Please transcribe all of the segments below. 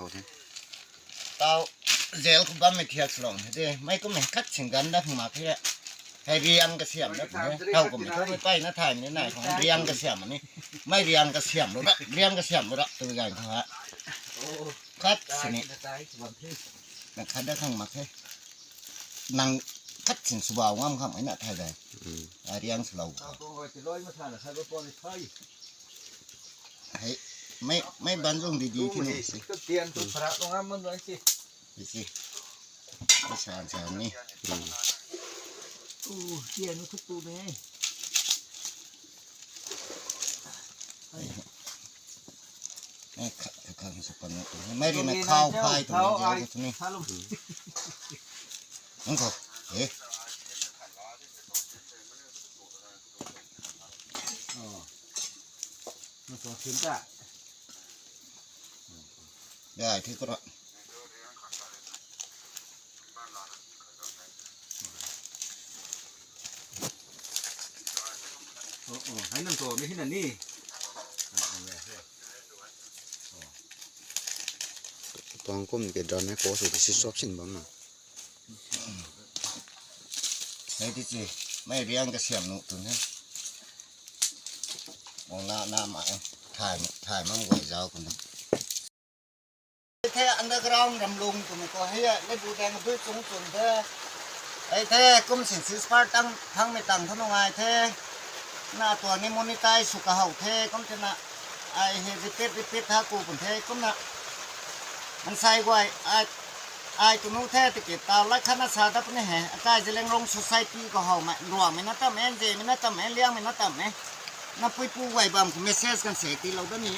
เขาเนี่ยตาเจลคุณบ้านไม่เทียบสลองเฮ้ยไม่ก็ไม่คัดสิงกันนะมาเพื่อให้เรียงกระเสียมแล้วเท่ากับไม่เข้าไปใต้หน้าถ่ายนี่ไหนของเรียงกระเสียมอันนี้ไม่เรียงกระเสียมรู้ละเรียงกระเสียมรู้ละตัวอย่างเขาฮะคัดสินี่นักคัดได้ข้างมาเฮ้ยนางคัดสินสบายงามครับไอ้หน้าไทยได้เรียงสลาวให้ไม่บรรลุดีๆที่นี่สิก็เตียนตุพระตรงนั้นมันเลยสิสิภาษาแถวนี้เตียนทุกตัวเลยข้างสุพรรณไม่ได้มาเข้าไพ่ตรงนี้เดียวตรงนี้นั่นก็เอ๊ะมันสองชิ้นจ้ะได้ที่ก็ให้นั่งตัวไม่ใช่นั่นนี่ตอนก้มเกิดดอนไม่โก้สุดที่ชอบชินบ้างนะให้ที่จีไม่เรียงกระเสียมหนุตัวนี้มองหน้ามาถ่ายมั่งไหวเจ้าคนนั้นแท้อันเดอร์กราวด์ดำลงตัวนี้ก็ให้ได้บูแดงด้วยสูงสุดแท้ไอ้แท้กุ้มสินซื้อสปาร์ตั้งทั้งไม่ตั้งทั้งงายแท้หน้าตัวนี้มอนิไตสุขภาพแท้ก็จะน่ะไอ้เฮดิเปิดท่ากูคนแท้ก็น่ะมันใส่ไว้ไอ้ตัวนู้นแท้ตะเกียบตาลักขณะสาดับนี่แหะใกล้จะเลี้ยงลงสุสัยปีก็เห่ามารัวไม่น่าตั้มเอ็นเจไม่น่าตั้มเอ็นเลี้ยงไม่น่าตั้มเอ็นน่าปุยปูไว้บางคนไม่เซสกันเสียตีเราด้านนี้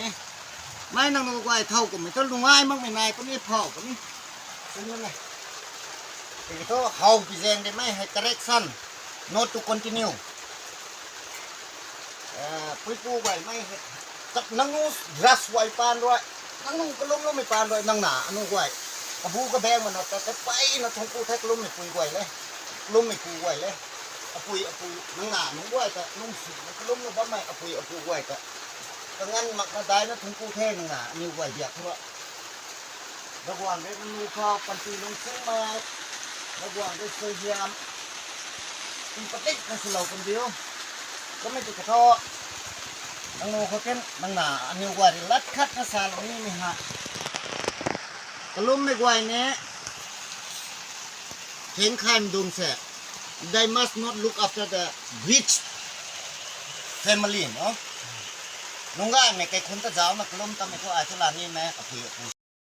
ไม่นั่งดูไว้เท่ากันไม่ต้องดูง่ายมากไม่นายก็ไม่พอก็นี่เป็นยังไงแต่ก็เห่าปีเจงได้ไหมให้ correction not to continue ปุยปูไว้ไม่กับนั่งนู้รัสไว้ปานด้วยนั่งนู้ก็ล้มไม่ปานด้วยนั่งหนานั่งไว้กระพูกระแบงมันแต่ไปนะทงกูแท็กล้มไม่ปุยไว้เลยล้มไม่ปุยไว้เลยปุยนั่งหนานั่งไว้แต่นุ่งสีมันก็ล้มแล้วบ้าไม่ปุยไว้แต่งั้นมักมาได้นะทงกูแท้นั่งหนานิ้วไว้เดียกเพราะระหว่างได้ลูกเขาปันตีลงซึ่งมาระหว่างได้เสียมเป็นปฏิกันสลบคนเดียวก็ไม่ติดกระท้อนังโนเขาเป็นนังหนาอันนี้ว่าลัดคัดนะสารนี้ไม่ฮะกระลุ่มไม่ไหวเนี่ยเห็นใครมันดุงเสีย they must not look after the rich family เนาะนุ่งง่ายไม่ไกลคนตะเจ้านะกระลุ่มตั้งไม่เขาอาจจะลานี่แม่กับผู้